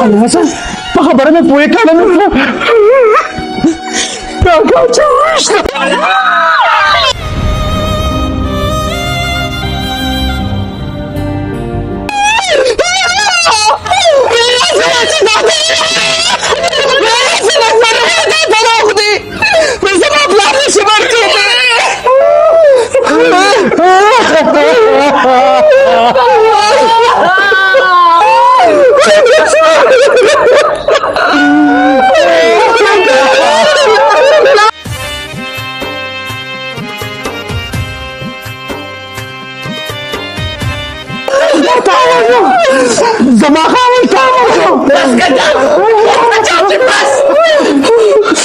Alasan, pakabaran ng puwi ka naman mo. Nakaka-chawis na pala!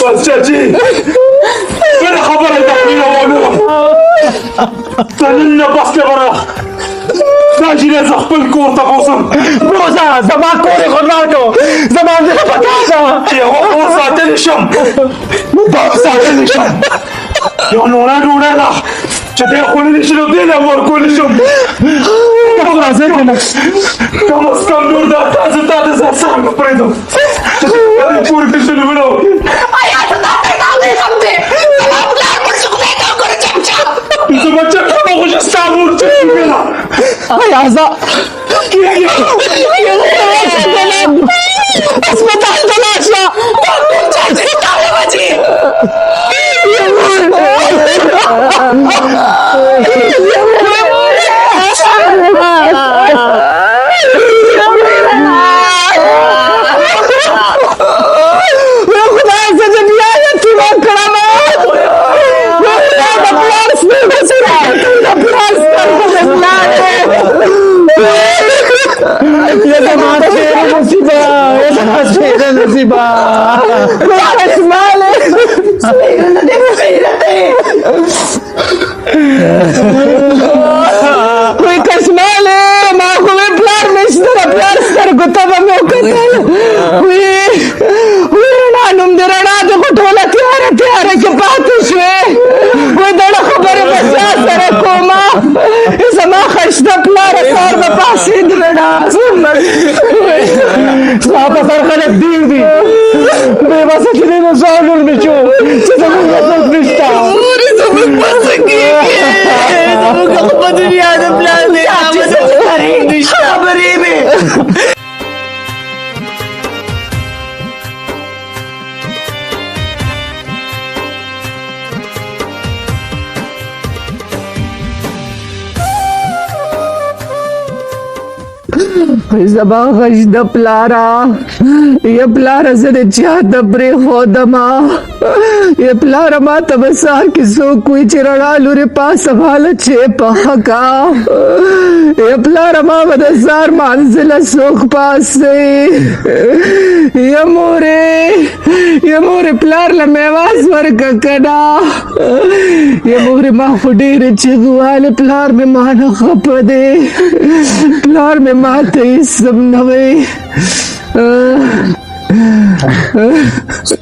बस चाची मेरा खबर है तकलीफ बोलो तनिन बस के बरा ناجي زخبل كور تقوسم بوزا زمان كوري خرناكو زمان دي بكاسا يا هو ساعتين شم ساعتين شم يا نورا نورا لا جدي خليني شنو دينا مور كل شم كم زين كم اسكم نور ده تاز تاز زسام بريدو جدي كور كشنو منو ايا تطلع خمدي لا مرسوق بيتك كور جمجا إذا ما تكلم وش استعمل تكلمنا هاي عزاء اسمع تحت الاشياء يا جماعة خير نصيبة يا جماعة خير نصيبة بس مالك कोई कसमा ले माँ को मैं प्यार में इस तरह प्यार सर गुत्ता में उकसल हुई रना नुम दे रना तो को ढोला त्यारे के बात हुए कोई दड़ा खबर है बच्चा सरे कोमा इस माँ खर्चना प्यार सर में पास ही रना सापा सर खने दीव दी बेबस चले न सालुर में चो चलो मैं निष्ठा पूरी समझ पास की सबको दुनिया में प्लान ले खबरी में زبا غش د پلارا یا پلارا زده چا دبره خودما یا پلارا ما تبسار کی سو کوئی چرڑا لوری پاس حال چه پخکا یا پلارا ما بدسار منزل سوک پاس سے یا موری پلار لمیواز ورکا کنا یا موری ما خودیر چگوال پلار میں مانا خپ دے پلار میں ماتے سب نوے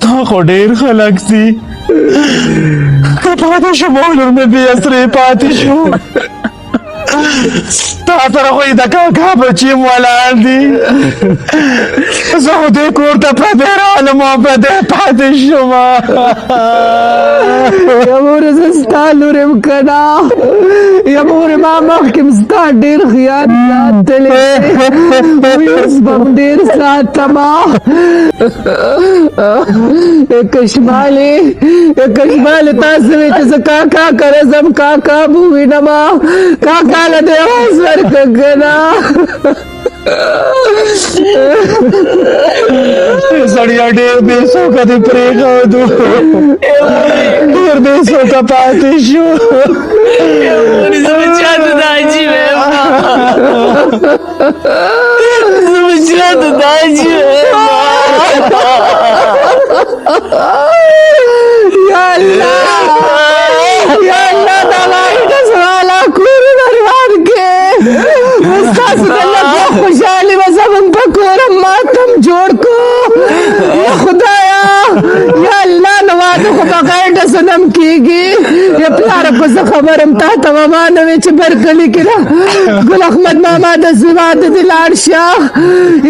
تا خو ډیر خلک سي پاتې شو مولر مې بې اسرې پاتې شو تا سره خو یې د کاکا بچي م ولاړ دي زه خو دې کور ته پردی رالم او پردی پاتې شوم یا مورې زه ستا لور یم که نه یا مورې ما مخکې م ستا ډېر خیال ساتلی اوس به م ډېر ساتمه کشمالې تاسو وې چې زه کاکا کره ځم کاکا به ووینمه کاکا له دې اواز ورکړه که نه سړیا ډېر بې سوکه دې پرېښودو ډېر بې سوکه پاتې شو زما چاته داجي ویم زما چاته داجي ویم یا الله یا الله دلای د سوالا کور برباد کې ستاسو د الله په خوشحالي به زموږ په کور ماتم جوړ کو یا خدایا یا الله نو واده خو بغیر د څه ژوندم کېږي یا پلاره په زه خبرم تا ته به ما نه وې چې بر کلي کې ده ګل احمد ماما داسې واده دې لاړ شه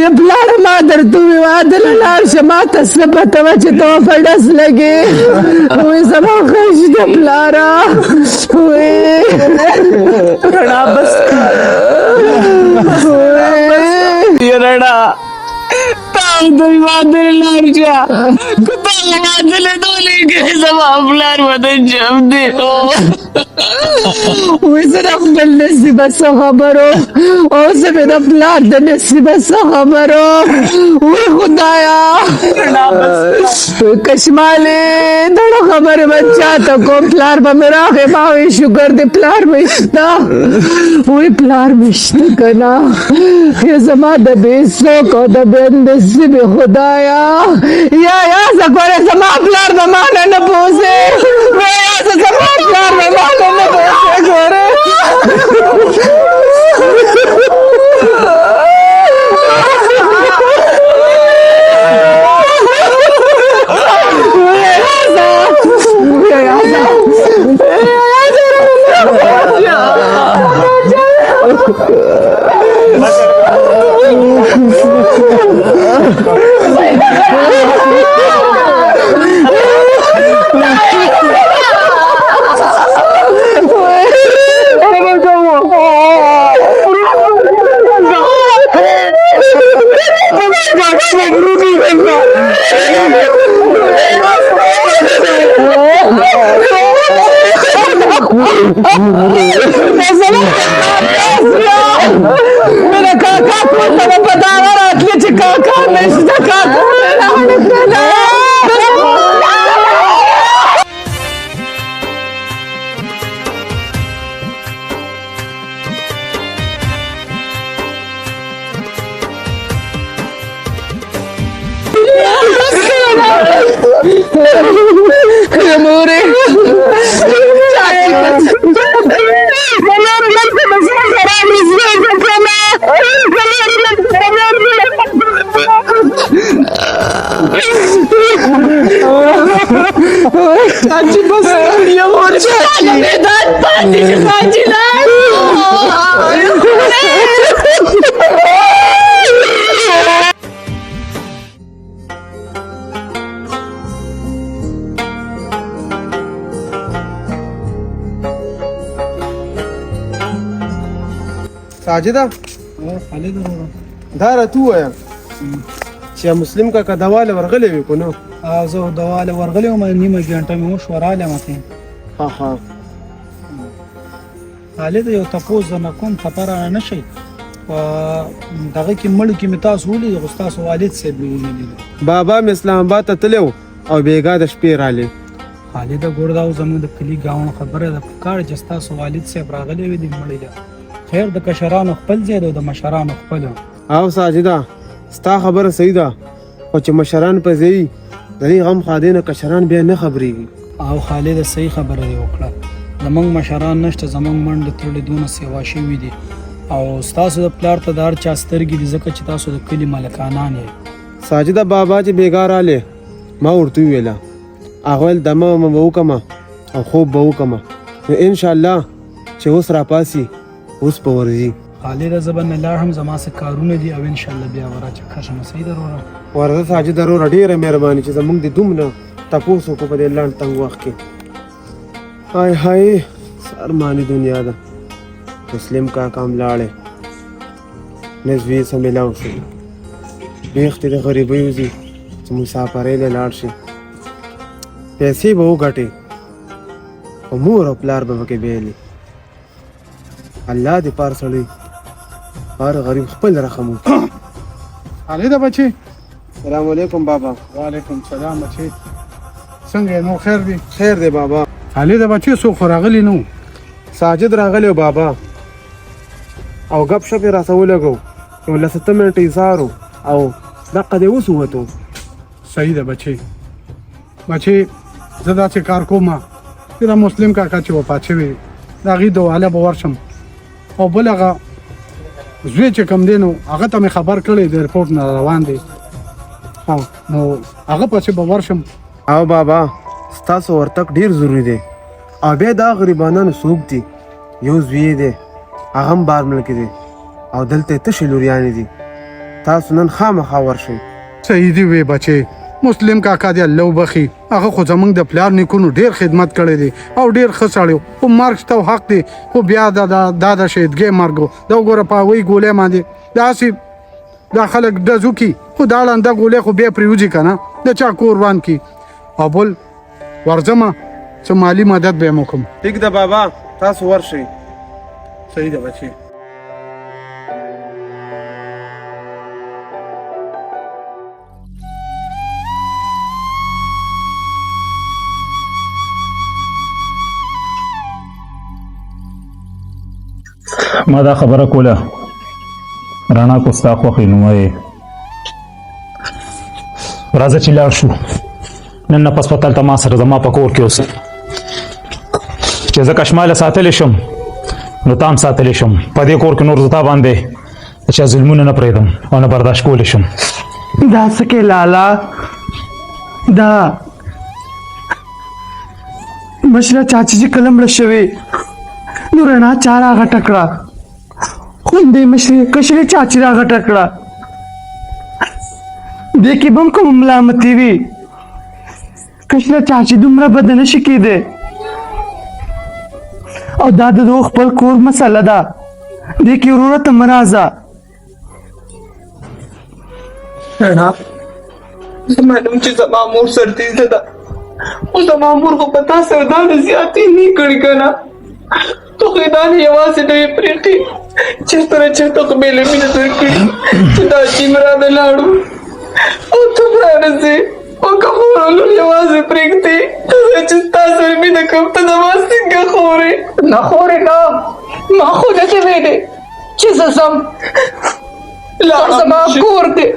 یا پلاره ما درته ووې واده له لاړ شه ما ته څه پته وه چې ته په ډز لګې وایي زما خوښ ده پلاره رڼا بس رڼا تا دوی واده لاړ شه که تا واده لیدلی کې زما پلار وطن جم دی وایي زه د خپل نصیبه څه خبرو اوس مې د پلار د نصیبه څه خبرو وایي خدایا کشمالې دړو خبرې به چاته کوم پلار به مې راغې ما وایي شکر دی پلار مې شته وایي پلار مې شته که نه یا زما د بې څوک او د بې نصیبې خدایا یا زه ګورې زما پلار به ما نه پوسې یا زما پلار به ما نه پوسې ګورې मेरा काका को तो पता रहा कि काका नशा काका मोरे Kaji bas ya मोरे मैदान पानी काजी ला ساجده دا راته ووایه چې مسلم کاکا دواله ورغلی وي که نه زه دواله ورغلی وم نیمه ګنټه مې وشوه رالم ته ها خالد یو تپوس درنه کوم خطر رانه نه شي په دغه کې مړ کې مې تاسو ولید خو ستاسو والد صاحب مې ونه لید بابا مې اسلام آباد ته تللی او بېګا د شپې رالی خالده ګوره دا زموږ د کلي ګاونډ خبره ده پکار چې ستاسو والد صاحب راغلی وي د مړي ده خیر د کشرانو خپل ځای دی او د مشرانو خپل او ساجده ستا خبره صحیح ده خو چې مشران په ځای د دې غم خادې نه کشران بیا نه خبرېږي او خالد صحیح خبره دی وکړه زمونږ مشران نشته زمونږ منډې تړلې دونه سیوا شوي دي او ستاسو د پلار ته د هر چا سترګې دي ځکه چې تاسو د کلي ملکانان یې ساجده بابا چې بېګا رالی ما ورته وویله هغه ویل دمه به وکړمه او خوب به وکړمه نو انشاءالله چې اوس راپاسي اوس به ورځي خالد زه به نه لاړم زما څه کارونه دي او انشاءالله بیا به راچکر شم صحیح ده وروره ورته ساجده وروره ډېره مهرباني چې زموږ د دومره تپوس وکړو په دې لنډ تنګ وخت کې هاي هاي څه ارماني دنیا ده مسلم کاکا هم لاړی نه زوی څه میلاو شو بیخ دې د غریبۍ وځي چې مسافرۍ له لاړ شي پیسې به وګټې خو مور او پلار به پکې بیلي الله دې پار سړی هر غریب خپل رقم وکړي خالد بچی سلام علیکم بابا وعلیکم سلام بچی څنګه نو خیر دی خیر دی بابا خالد بچی سو خوراغلی نو ساجد راغلی بابا او غب شپ را سو لګو یو لسته منټه ایزارو او دقه دې وسوته صحیح ده بچی زدا چې کار کوم دا مسلم کاکا چې وفات شوی دا غي دواله به ورشم او بلغه زوی چې کم دینو هغه ته خبر کړی د ریپورت نه روان دی نو هغه پسې به ورشم او بابا ستاسو ورتګ ډیر ضروری دی او بیا دا غریبانو څوک دي یو زوی دی هغه هم بار ملک دی او دلته تشې لوریانې دي تاسو نن خامخا ورشئ صحیح دی وی بچي مسلم کاکا دی الله وبخي هغه خو زمونږ د پلار نیکونو ډیر خدمت کړی دی او ډیر ښه سړی خو مرګ شته حق دی خو بیا دا شهیدګۍ مرګ دا وګوره په هغوی ګولۍ باندې داسې دا خلک ډزو کی خو دا ړنده ګولۍ خو بیا پرېوځي که نه د چا کور روان کی او بل ورځمه څه مالي مدد به یې م وکړم ټیک ده بابا تاسو ورشئ صحیح ده بچي ما دا خبره کوله رانا کو ستا خوښې نو وایې راځه چې لاړ شو نن نه پس پتل ته ما سره زما په کور کې اوسه چې زه کشماله ساتلی شم نو تا هم ساتلی شم په دې کور کې نور زه تا باندې د چا ظلمونه نه پرېږدم او نه برداشت کولی شم دا څه کې لالا دا مشره چاچی چې کله مړه شوې نو رڼا چا راغټه کړه خوندې مشرې کشرې چاچی راغټه کړه دې کې به هم کوم ملامتي وي کشره چاچی دومره بد نه شي کېدی او دا د دوه خپل کور مسله ده دې کې وروره ته مه راځه رڼا زه معلوم چې زما مور سرتیزه ده خو زما مور خو په تا سره دا نه زیاتې نه کړي که نه توقیدان یوازې نه وي پرېښي چېرته نه چېرته خو بېله مینه درکړي چې دا جیم رانه لاړو او ته به رانه او که خور لور یوازې پرېږدې زه چې ستا سره مینه کوم ته زما څنګه خورې نه خورې نه ما خو نه دې ویلې چې زه ځم دا زما کور دی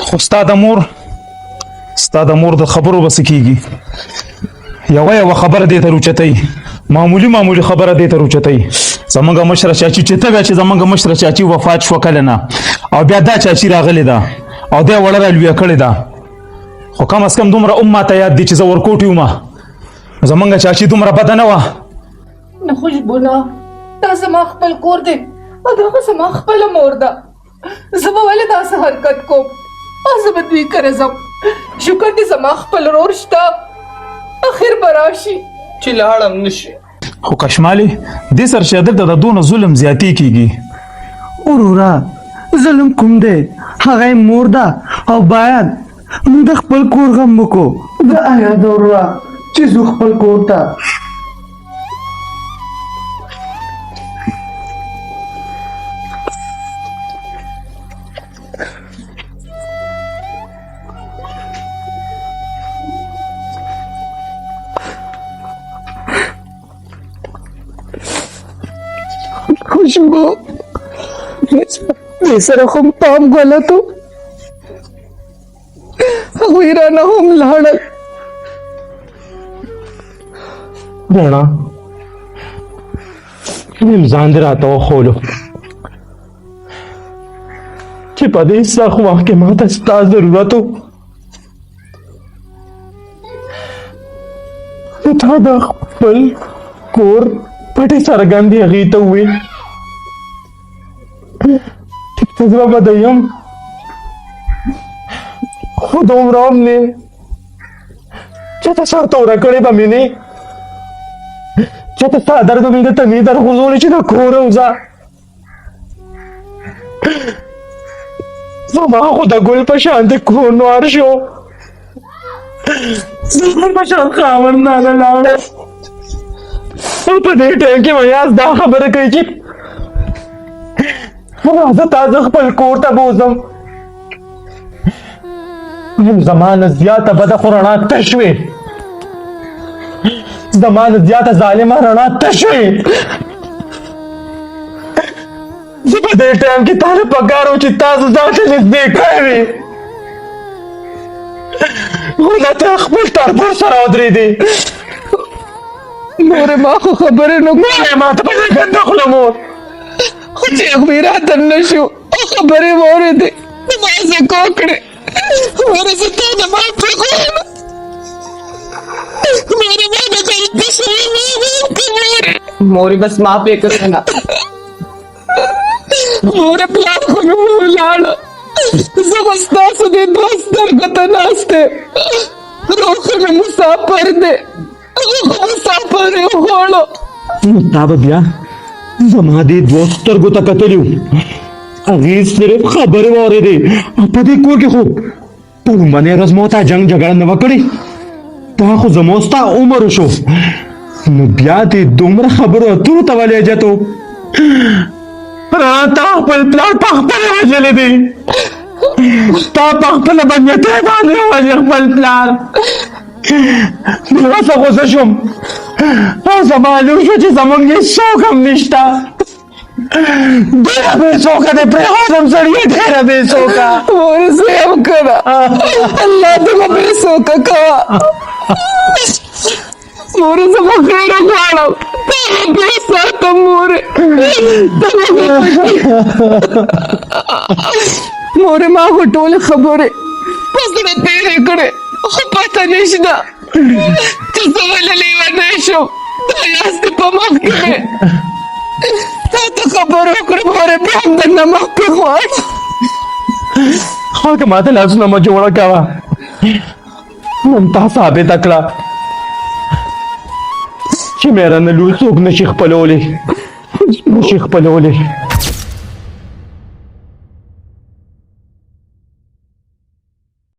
خو ستا د مور د خبرو به څه کېږي یوه خبره دې ته روچتئ معمولی خبره دې ته روچتئ زمونږ مشره چاچي چې ته بیا چې زمونږ مشره چاچي وفات شوه کله نه او بیا دا چاچي راغلې ده او دی وړه رالویه کړې ده خو کم از کم دومره هم ماته یاد دی چې زه ورکوټ یومه زمونږ چاچي دومره بده نه وه نه خوشبونه دا زما خپل کور دی او دغه زما خپله مور ده زه به ولې داسې حرکت کوم او زه به دوی کره ځم شکر دی زما خپل ورور شته اخر به راشي چې لاړم نشي خو کشمالي دې سر چې دلته د دونه ظلم زیاتې کېږي وروره ظلم کوم دی هغه مور ده او باید موږ د خپل کور غم وکړو د آیا د وروره چې ځو خپل کور ته خوشبو دې سره خو پام غلط و هغوی رانه هم لاړل رڼا نیم ځان دې راته وښولو چې په دې سخت وخت کې ماته ستا ضرورت و نو تا د خپل کور پټې څرګندې هغې ته وویل ټیک ته زه به د یم خو دومره هم نه چې ته سر توره کړې به مې نه چې ته ستا درد به مې درته نه درغورځولې چې د کوره وځه زما خو د ګل په شان د کور نوار شو زما په شان خاوند ناله لاړه او په دې ټایم کې میاس دا خبره کوي چې زه تازه خپل کور ته بوځم زما نه زیاته بده خو رڼا تش وې زما نه زیاته ظالمه رڼا تش وې زه په دې ټایم کې تا له پکار و چې تاسو ځان ته نږدې کړی وې خو نه ته خپل تربور سره ودرېدې مورې ما خو خبرې نه مورې ما ته په دې ګنده خوله مور خو چې هغوی راته نه شو او خبرې مې اورېدې نو ما زه کو کړې مورې زه تا نه ما پرېښودم मोरी बस माफ ये कर ना मोरे प्लान को लाड समजता सुधी दोस्तर गतना असते रोखने मुसाफर दे मुसाफर होळो ताबद्या समाधी दोस्तर गुता कतलिव अभी सिर्फ खबर वारे दे अपदे कोर के खूब पर मने रजमोता जंग झगड़ा न वकड़ी ता खो जमोस्ता उमर शो न ब्याती दुमर खबर तू तवाले जातो राता पर प्लान पाखपल वजले दे ता पाखपल बन्यते वाले वजल प्लान मेरा सगोसशम زمالو شو چې زمونږ یې شوق هم نشته ډېره بې څوکه دی پرېښودم سړي ډېره بې څوکه مور سیم کړه الله دې مې بې څوکه کوه مور زما خیره غواړم ته مې بې ساته مورې مورې ما خو ټولې خبرې په زړه تېرې کړې خو پته نشته چې زه ولې لیونی شم دا یاستې په مخ کې مې تا ته خبرې وکړم مورې بیا هم درنه مخ پرې غواړم خلک ماته لاسونه مه جوړه کوه نن تا ثابته کړه چې مېره نه لوی څوک نشي خپلولی